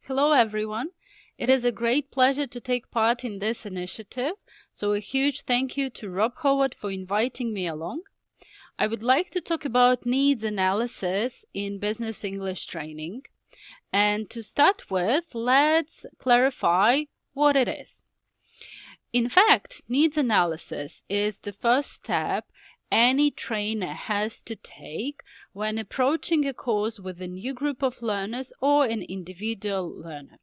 Hello everyone. It is a great pleasure to take part in this initiative, so a huge thank you to Rob Howard for inviting me along. I would like to talk about needs analysis in business English training. And to start with, let's clarify what it is. In fact, needs analysis is the first step any trainer has to take when approaching a course with a new group of learners or an individual learner.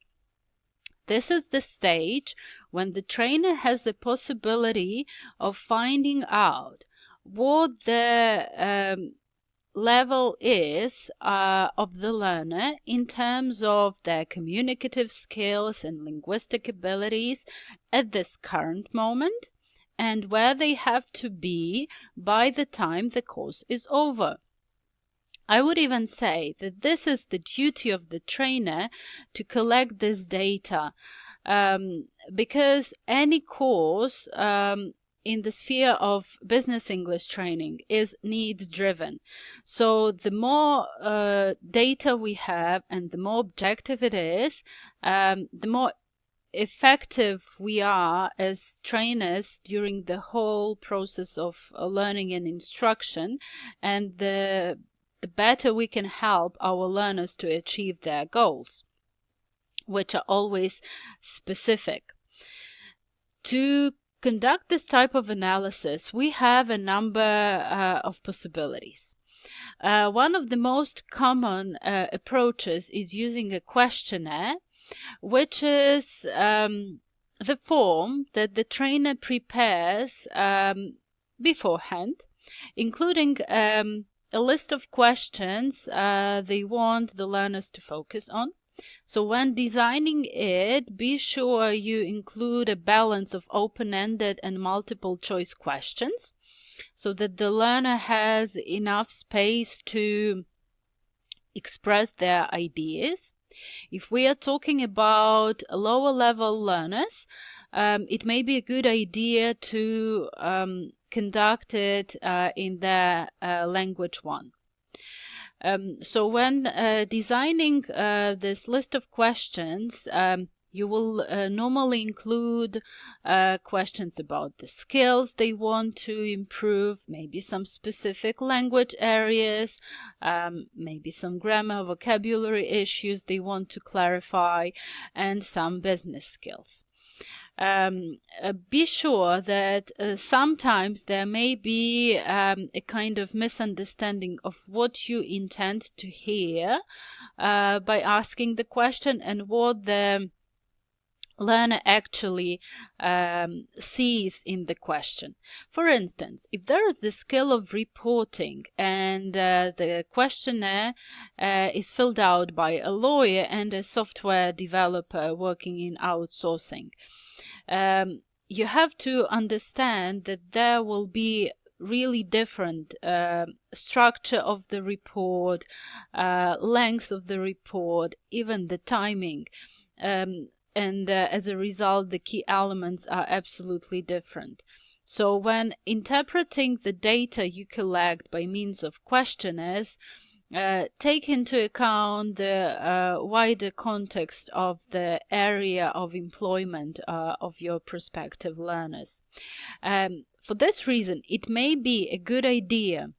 This is the stage when the trainer has the possibility of finding out what the level is of the learner in terms of their communicative skills and linguistic abilities at this current moment, and where they have to be by the time the course is over. I would even say that this is the duty of the trainer to collect this data, because any course in the sphere of business English training is need driven. So the more data we have and the more objective it is, the more effective we are as trainers during the whole process of learning and instruction, and the better we can help our learners to achieve their goals, which are always specific. To conduct this type of analysis, we have a number of possibilities. One of the most common approaches is using a questionnaire, which is the form that the trainer prepares beforehand, including a list of questions they want the learners to focus on. So when designing it, be sure you include a balance of open-ended and multiple choice questions so that the learner has enough space to express their ideas. If we are talking about lower level learners, it may be a good idea to conduct it in their language one. So when designing this list of questions, you will normally include questions about the skills they want to improve, maybe some specific language areas, maybe some grammar, vocabulary issues they want to clarify, and some business skills. Be sure that sometimes there may be a kind of misunderstanding of what you intend to hear by asking the question and what the learner actually sees in the question. For instance, if there is the skill of reporting and the questionnaire is filled out by a lawyer and a software developer working in outsourcing, you have to understand that there will be really different structure of the report, length of the report, even the timing. And as a result, the key elements are absolutely different. So when interpreting the data you collect by means of questionnaires, take into account the wider context of the area of employment of your prospective learners. For this reason, it may be a good idea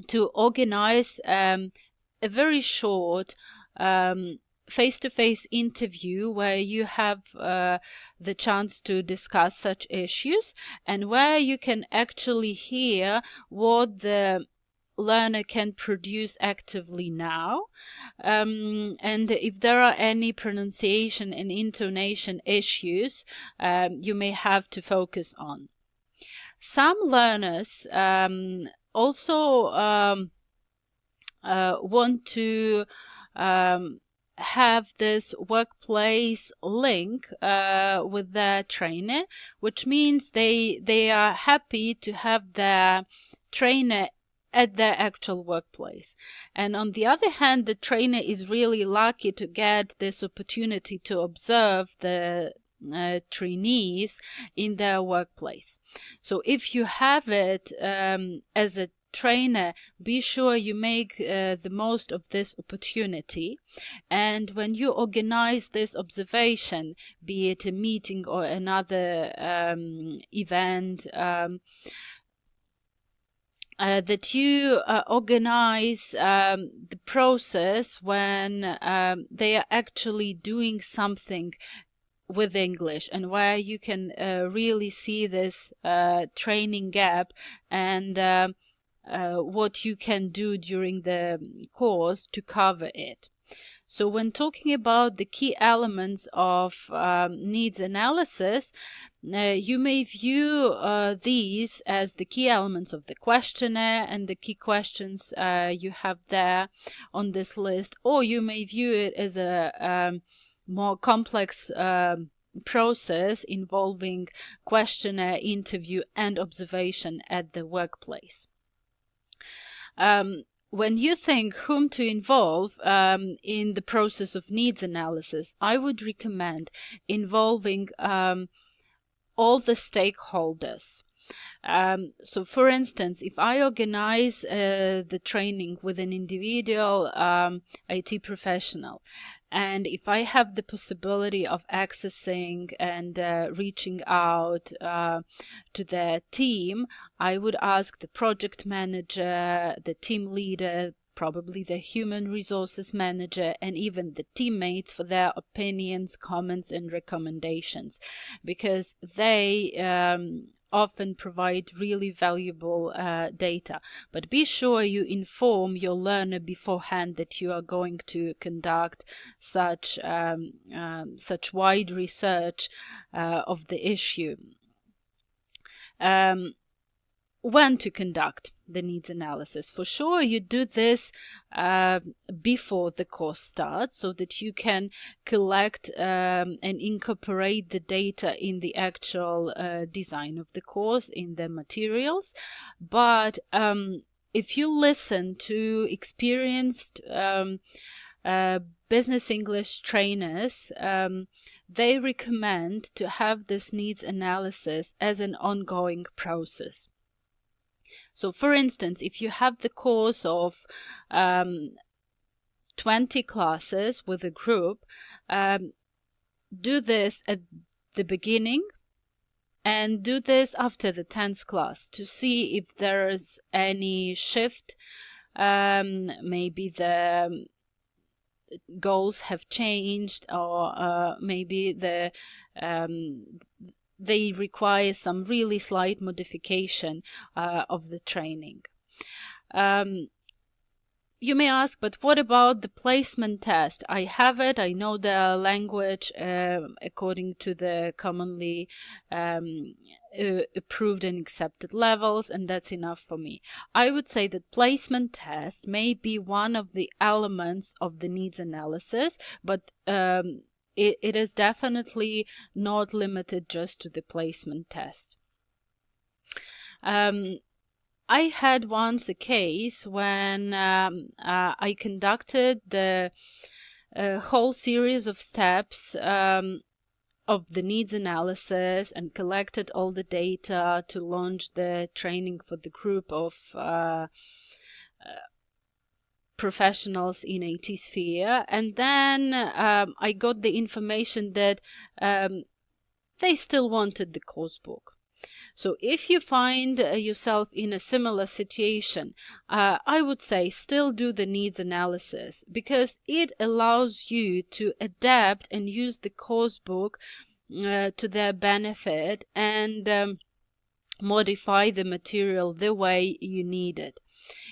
to organize a very short face-to-face interview where you have the chance to discuss such issues and where you can actually hear what the learner can produce actively now, and if there are any pronunciation and intonation issues you may have to focus on. Some learners also want to have this workplace link with their trainer, which means they are happy to have their trainer at their actual workplace. And on the other hand, the trainer is really lucky to get this opportunity to observe the trainees in their workplace. So if you have it as a trainer, be sure you make the most of this opportunity. And when you organize this observation, be it a meeting or another event, that you organize the process when they are actually doing something with English, and where you can really see this training gap, and what you can do during the course to cover it. So when talking about the key elements of needs analysis, you may view these as the key elements of the questionnaire and the key questions you have there on this list, or you may view it as a more complex process involving questionnaire, interview, and observation at the workplace. When you think whom to involve in the process of needs analysis, I would recommend involving all the stakeholders. So for instance, if I organize the training with an individual IT professional, and if I have the possibility of accessing and reaching out to their team, I would ask the project manager, the team leader, probably the human resources manager, and even the teammates for their opinions, comments, and recommendations, because they often provide really valuable data. But be sure you inform your learner beforehand that you are going to conduct such wide research of the issue. When to conduct the needs analysis. For sure, you do this before the course starts, so that you can collect and incorporate the data in the actual design of the course, in the materials. But if you listen to experienced business English trainers, they recommend to have this needs analysis as an ongoing process. So for instance, if you have the course of 20 classes with a group, do this at the beginning and do this after the 10th class to see if there is any shift. Maybe the goals have changed, or maybe they require some really slight modification of the training. You may ask, but what about the placement test? I have it, I know the language according to the commonly approved and accepted levels, and that's enough for me. I would say that placement test may be one of the elements of the needs analysis, but it is definitely not limited just to the placement test. I had once a case when I conducted the whole series of steps of the needs analysis and collected all the data to launch the training for the group of professionals in IT sphere, and then I got the information that they still wanted the course book. So if you find yourself in a similar situation, I would say still do the needs analysis, because it allows you to adapt and use the course book to their benefit, and modify the material the way you need it.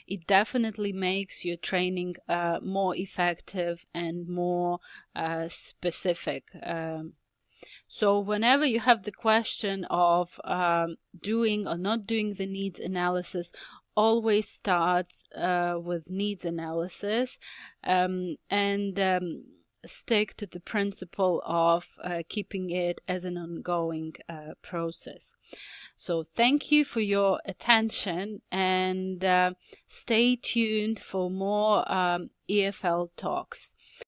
It definitely makes your training more effective and more specific. So whenever you have the question of doing or not doing the needs analysis, always start with needs analysis, and stick to the principle of keeping it as an ongoing process. So thank you for your attention, and stay tuned for more EFL talks.